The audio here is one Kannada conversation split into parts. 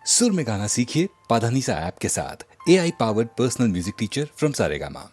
सुर में गाना सीखिए पाधानीसा ऐप के साथ। AI powered personal music teacher from Saregama.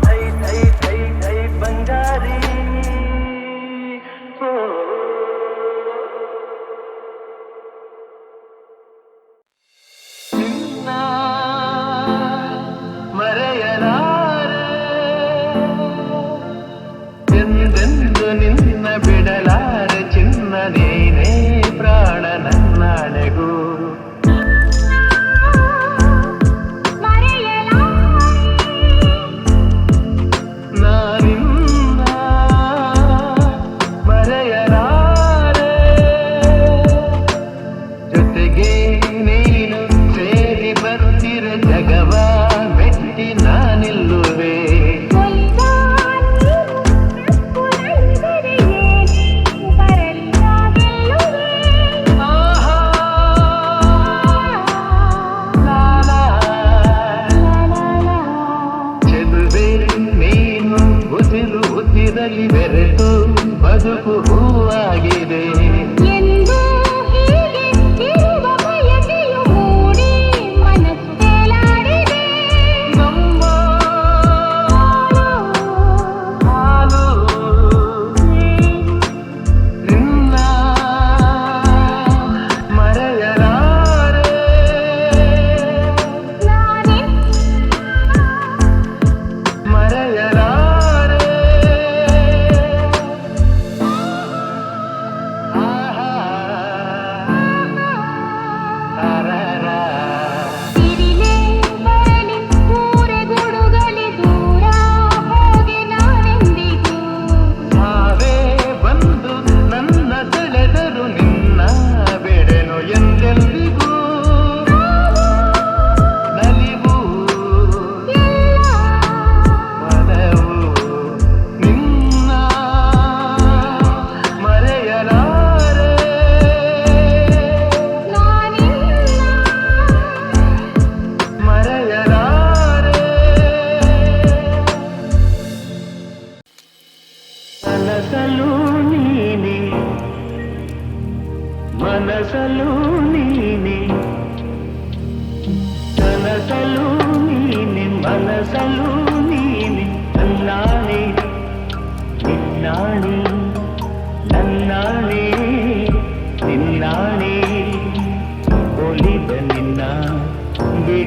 Hey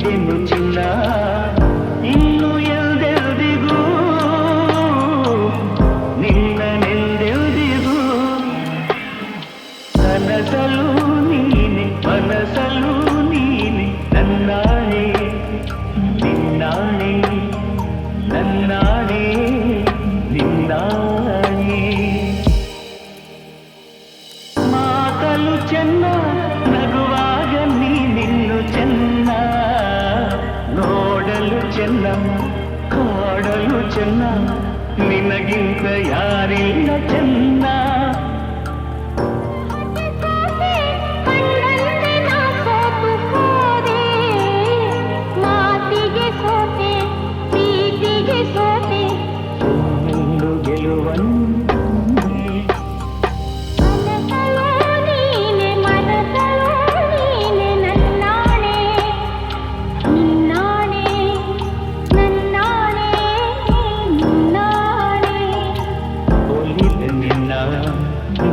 ಬಿಡೆನು ಚಿನ್ನ ಇನ್ನು ಎಲ್ದೆಲ್ದಿಗೂ ನಿನ್ನನೆಲ್ದೆಲ್ದಿಗೂ ಕನಸಲು ನೀನೆ ಮನಸಲು ನೀನೆ ನನ್ನಾಣೆ ನಿನ್ನಾಣೆ ನನ್ನಾಣೆ ನಿನ್ನಾಣೆ ಮಾತಲು ಚೆನ್ನ ನಗುವಾಗ ನೀನಿನ್ನು ಚೆನ್ನ ನೋಡಲು ಚೆನ್ನ ಕಾಡಲು ಚೆನ್ನ ನಿನಗಿಂತ ಯಾರಿಲ್ಲ ಚೆನ್ನ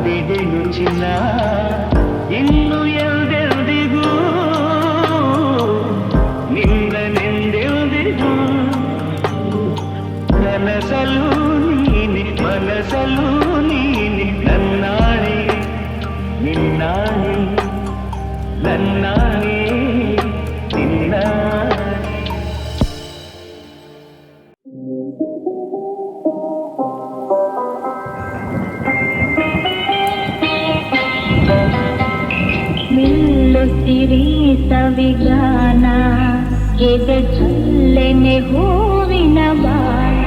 ಬಿಡೆನು ಚಿನ್ನ ಇನ್ನು ಎಲ್ದೆಲ್ದಿಗೂ ನಿನ್ನನೆಂದೆಲ್ದಿಗೂ ಕನಸಲು ನೀನೆ ಮನಸಲು ನೀನೆ ನನ್ನಾಣೆ ನಿನ್ನಾಣೆ ನನ್ನಾಣೆ ನಿನ್ನಾಣೆ ನಿಲ್ಲುತ್ತಿರಿ ಸವಿಗಾನ ಎದೆ ಚಲ್ಲೆನೆ ಹೂವಿನ ಬಾಣ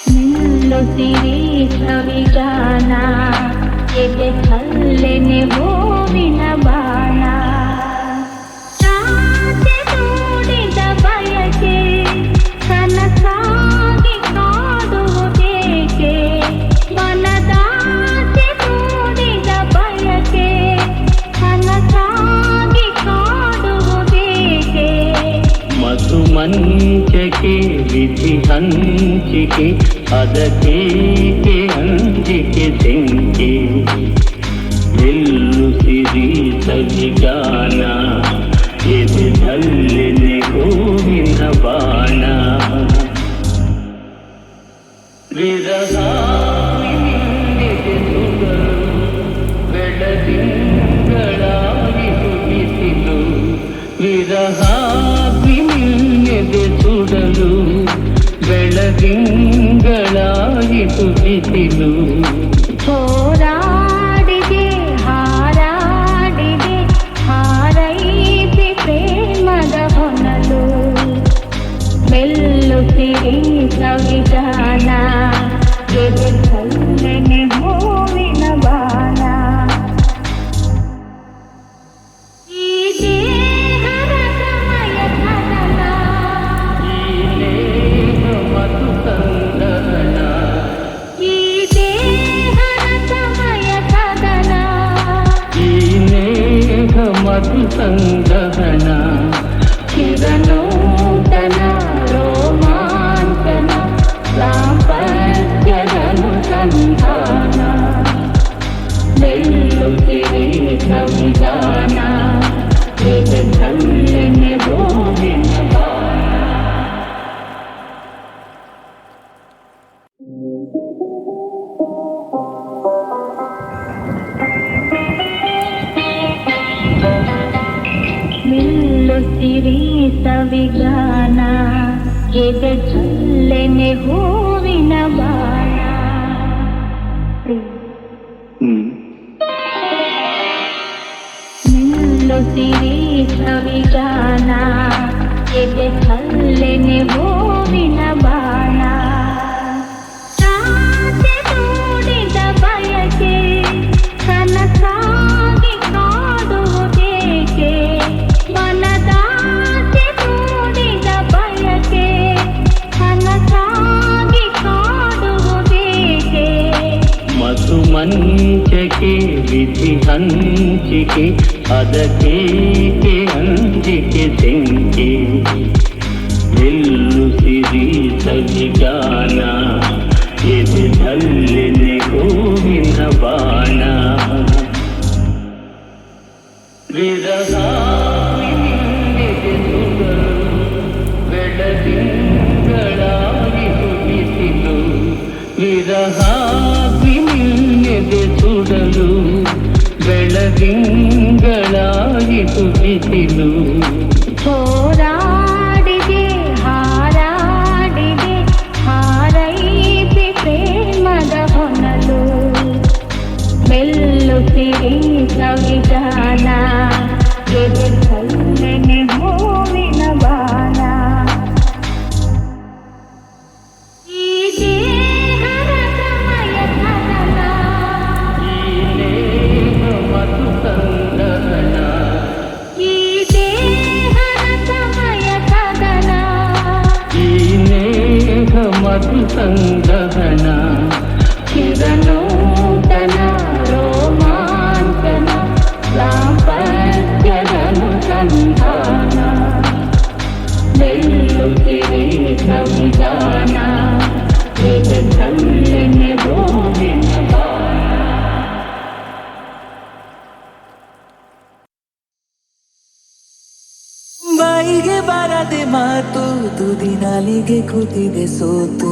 ನಿಲ್ಲುತ್ತಿರಿ ಸವಿಗಾನ ಎದೆ ಚಲ್ಲೆನೆ ಹೂವಿನ ಬಾಣ ರಾತ್ರಿ ಮೂಡಿದ ಬಯಕೆ ಕನಸಾಗಿ ಕಾಡುವುದೇಕೆ ಮನದಾಸೆ ಮೂಡಿದ ಬಯಕೆ ಕನಸಾಗಿ ಕಾಡುವುದೇಕೆ ಮಧು ಮಂಚಕೆ ವಿಧಿ ಹಂಚಿಕೆ ಅದಕ್ಕೇಕೆ ಅಂಜಿಕೆ ತೆಂಕೆ ಎಲ್ಲು ಸಿರಿ ಸವಿಗಾನ ಎದೆದಲ್ಲೆನೆ ಹೂವಿನ ಬಾಣ ವಿರಹ ಬೆಳದಿಂಗಳಾಗಿತು ಬಿಸಿಲು ವಿರಹಾಗ್ನಿನ್ನೆದೆ ಸುಡಲು ಬೆಳದಿಂಗಳಾಗಿತು ಬಿಸಿಲು ಹೋರಾಡಿದೆ ಹಾರಾಡಿದೆ ಹಾರೈಸಿ ಪ್ರೇಮದ ಹೊನಲು ಮೆಲ್ಲುತ್ತಿರಿ ಸವಿಗಾನ ಎದೆ ಚಲ್ಲೆನೆ ಹೂವಿನ ಬಾಣ ಈ ದೇಹದ ಸಮಯ ಕದನ ಈ ನೇಹ ಮಧು ಸಂದನ ಈ ದೇಹದ ಸಮಯ ಕದನ ಈ ನೇಹ ಮಧು ಸಂದನ ಚಿರನೂತನ ರೋಮಾಂಚನ ದಾಂಪತ್ಯದನುಸಂಧಾನ ಮೆಲ್ಲುತ್ತಿರಿ ಸವಿಗಾನ ಎದೆ ಚಲ್ಲೆನೆ ಹೂವಿನ ಬಾಣ ನಿಲ್ಲುತ್ತಿರಿ ಸವಿಗಾನ ಎದೆ ಚಲ್ಲೆನೆ ಹೂವಿನ ಬಾಣ ನಿಲ್ಲುತ್ತಿರಿ ಸವಿಗಾನ ಎದೆ ಚಲ್ಲೆನೆ ಹೂವಿನ ಬಾಣ ರಾತ್ರಿ ಮೂಡಿದ ಬಯಕೆ ಕನಸಾಗಿ ಕಾಡುವುದೇಕೆ ಮನದಾಸೆ ಮೂಡಿದ ಬಯಕೆ ಕನಸಾಗಿ ಕಾಡುವುದೇಕೆ ಮಧು ಮಂಚಕೆ ವಿಧಿ ಹಂಚಿಕೆ ಅದಕ್ಕೇಕೆ ಅಂಜಿಕೆ ತೆಂಕೆ ಎಲ್ಲು ಸಿರಿ ಸವಿಗಾನ ಎದೆದಲ್ಲೆನೆ ಹೂವಿನ ಬಾಣ ಬೆಳದಿಂಗಳಾಯಿತು ಬಿಸಿಲು ಹೋರಾಡಿದೆ ಹಾರಾಡಿದೆ ಹಾರೈಸಿ ಪ್ರೇಮದ ಹೊನಲು ಮೆಲ್ಲುತ್ತಿರಿ ಸಂವಿಧಾನ ಎದೆಯಲ್ಲೆನೆ ಹೂವಿನ ಬಾಣ ಈ ದೇಹದ ಸಮಯ ಕದನ ಈ ನೇಹ ಮಧು ಸಂದಹನ ಈ ದೇಹದ ಸಮಯ ಕದನ ಈ ನೇಹ ಮಧು ಸಂದಹನ ಚಿರನೂತನ ರೋಮಾಂಚನ ದಾಂಪತ್ಯದನುಸಂಧಾನ ಮೆಲ್ಲುತ್ತಿರಿ ಸಂವಿಧಾನ ಎದೆಯಲ್ಲೆನೆ ಹೂವಿನ ಬಾಣ ಬಾಯಿಗೆ ಬಾರದೆ ಮಾತು ತುದಿ ನಾಲಿಗೆ ಕೂತಿದೆ ಸೋತು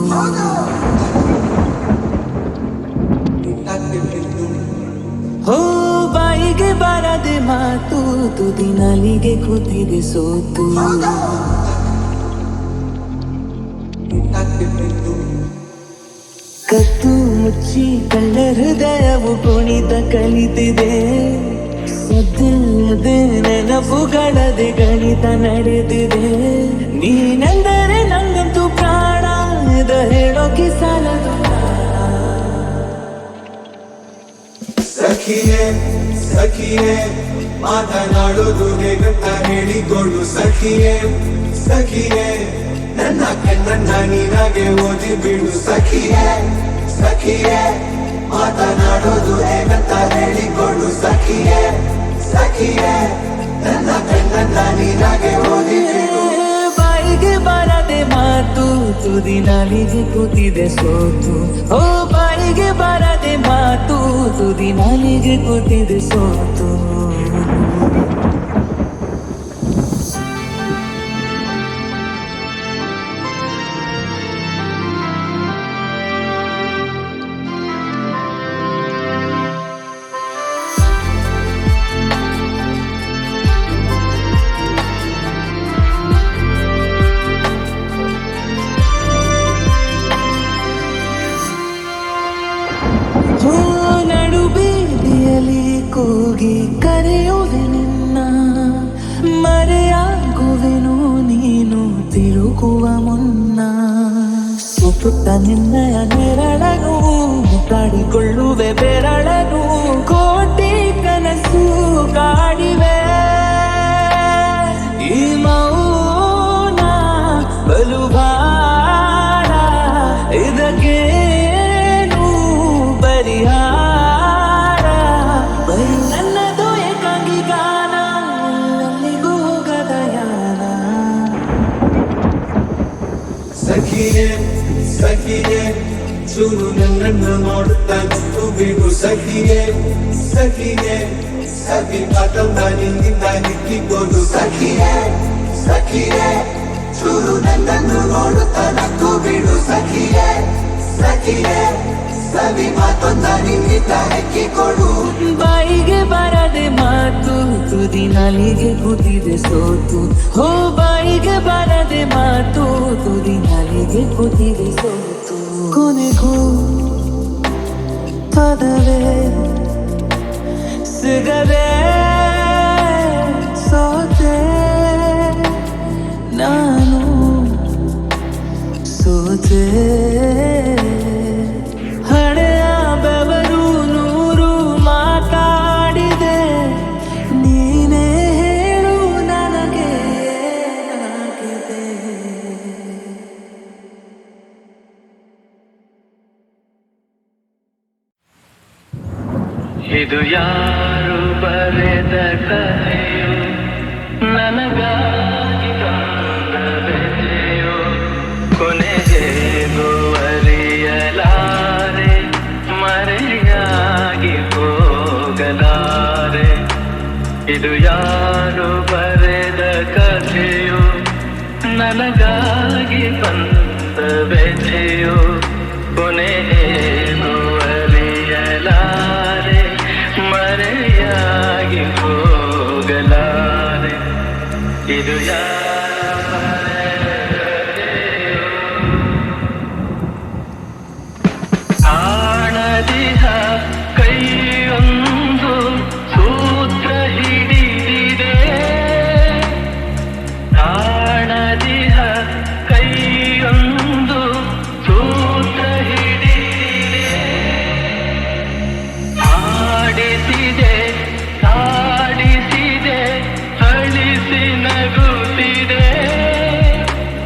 ಹೋ ಬಾಯಿಗೆ ಬಾರದೆ ಮಾತು ತುದಿ ನಾಲಿಗೆ ಕೂತಿದೆ ಸೋತು ಕತ್ತು ಮುಚ್ಚಿ ಕಳ್ಳ ಹೃದಯವು ಕುಣಿತ ಕಲಿತಿದೆ ಸದ್ದಿಲ್ಲದೆ ನೆನಪುಗಳದೆ ಗಣಿತ ನಡೆದಿದೆ ನೀನೆಂದರೆ ನಂಗಂತೂ ಪ್ರಾಣ ಇದ ಹೇಳೋಕೆ ಸಾಲದು ಸಖಿಯೇ ಸಖಿಯೇ ಮಾತನಾಡೋದು ಹೇಗಂತ ಹೇಳಿಕೊಡು ಸಖಿಯೇ ಸಖಿಯೇ ನನ್ನ ಕಣ್ಣನ್ನ ನೀನಾಗೆ ಓದಿ ಬಿಡು ಸಖಿಯೇ ಸಖಿಯೇ ಮಾತನಾಡೋದು ಹೇಗಂತ ಹೇಳಿಕೊಡು ಸಖಿಯೇ ಸಖಿಯೇ ನನ್ನ ಕಣ್ಣನ್ನ ನೀನಾಗೆ ಓದಿ ಬಿಡು ಬಾಯಿಗೆ ಬಾರದೆ ಮಾತು ತುದಿ ನಾಲಿಗೆ ಕೂತಿದೆ ಸೋತು ಓ ಬಾಯಿಗೆ ಬಾರದೆ ಮಾತು ತುದಿ ನಾಲಿಗೆ ಕೂತಿದೆ ಸೋತು ಹೋ ನಡು ಬೀದಿಯಲ್ಲಿ ಕೂಗಿ ಕರೆಯುವೆ ನಿನ್ನ ಮರೆಯಾಗುವೆನು ನೀನು ತಿರುಗುವ ಮುನ್ನ ಸುತ್ತುತ್ತ ನಿನ್ನಯ ನೆರಳನು ಕಾಡಿಕೊಳ್ಳುವೆ ಬೆರಳನು ಕೋಟಿ ಕನಸು ಕಾಡಿವೆ ಈ ಮೌನ ಬಲು ಭಾರ ಇದಕ್ಕೇನು ಪರಿಹಾರ ಬರೀ ನನ್ನದು ಏಕಾಂಗಿ ಗಾನ ಎಲ್ಲಿಗೂ ಹೋಗದ ಯಾನ ಸಖಿಯೇ ಸಖಿಯೇ ಚೂರು ನನ್ನನ್ನು ನೋಡುತ್ತಾ ನಿಂತು ಬಿಡು ಸಖಿಯೇ ಸಖಿಯೇ ಸಖಿ ಮಾತನ್ನ ನಿನ್ನಿಂದ ನಿಕ್ಕಿಕೊಂಡು ಸಖಿಯೇ ಸಖಿಯೇ ಚೂರು ನನ್ನನ್ನು ನೋಡುತ್ತಾ ನಿಂತು ಬಿಡು ಸಖಿಯೇ ಸಖಿಯೇ ಸವಿ ಮಾತನ್ನ ನಿನ್ನಿಂದ ಹೆಕ್ಕಿಕೊಡು ಬಾಯಿಗೆ ಬಾರದೆ ಮಾತು ತುದಿ ನಾಲಿಗೆ ಕೂತಿದೆ ಸೋತು ಹೋ ಬಾಯಿಗೆ ಬಾರದೆ ಮಾತು ತುದಿ ನಾಲಿಗೆ ಕೂತಿದೆ ಸೋತು ಕೊನೆಗೂ ಪದವೇ ಸಿಗದೆ ಸೋತೆ ನಾನು ಸೋತೆ ಹಣೆಯ ಬೆವರು ನೂರು ಮಾತಾಡಿದೆ ನೀನೇ ಹೇಳು ನನಗೆ ಏನಾಗಿದೆ ಇದು ಯಾರು ಬರೆದ ಕಥೆಯೋ ನನಗಾಗಿ ಬಂದ ಬೆಲೆಯೋ ಕೊನೆಗೇಗೋ ಅರಿಯಲಾರೆ ಮರೆಯಾಗಿ ಹೋಗಲಾರೆ ಇದು ಯಾರು ಬರೆದ ಕಥೆಯೋ ನನಗಾಗಿ ಬಂದ ಬೆಲೆಯೋ ಕೊನೆಗೇಗೋ ಅರಿಯಲಾರೆ ಮರೆಯಾಗಿ ಇದು ಯಾರು ಬರೆದ ಕಥೆಯೋ ಕಾಣದಿಹ ಕೈಯೊಂದು ಸೂತ್ರ ಹಿಡಿದಿದೆ ಕಾಣದಿಹ ಕೈಯೊಂದು ಸೂತ್ರ ಹಿಡಿದಿದೆ ಆಡಿಸಿದೆ ಆಡಿಸಿದೆ ಅಳಿಸಿ ನಗುತ್ತಿದೆ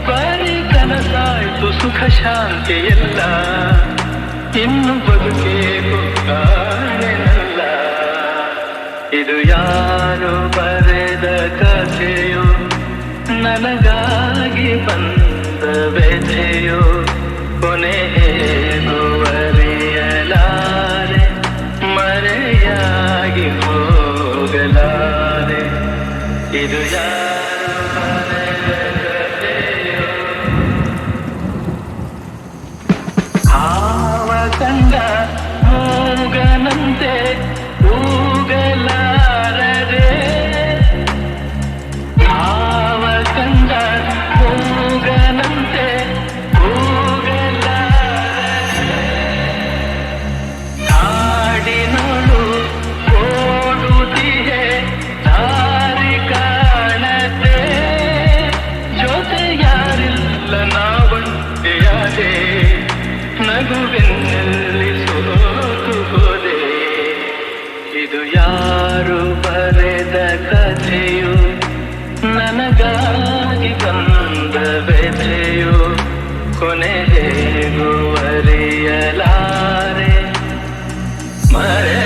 ಬರೀ ಕನಸಾಯ್ತು ಸುಖ ಶಾಂತಿ ಎಲ್ಲ ಇನ್ನು ಬದುಕೇಕು ಕಾಣೆನಲ್ಲ ಇದು ಯಾರು ಬರೆದ ಕಥೆಯೋ ನನಗಾಗಿ ಬಂದ ವ್ಯಥೆಯೋ ಕೊನೆ ಹೇಗೂ ಅರಿಯಲಾರೆ ಮರೆಯಾಗಿ ಹೋಗಲಾರೆ ಇದು ಯಾರು ಬರೆದ ಕಥೆಯೋ ಹಾವ ಕಂಡ ಮೂಗನಂತೆ ಕೂಗಲಾರದೆ ಹಾವ ಕಂಡ ಮೂಗನಂತೆ ಕೂಗಲಾರದೆ ಕಾಡಿನೊಳು ಓಡುತ್ತಿದೆ ದಾರಿ ಕಾಣದೆ ಜೊತೆ ಯಾರಿಲ್ಲ ನಾವಂತೆಯಾದೆ ನಗುವೆನ್ನಲ್ಲಿ ಸೋತು ಹೋದೆ ಇದು ಯಾರು ಬರೆದ ಕಥೆಯೋ ನನಗಾಗಿ ಬಂದ ವ್ಯಥೆಯೋ ಕೊನೆ ಹೇಗೂ ಅರಿಯಲಾರೆ ಮರೆ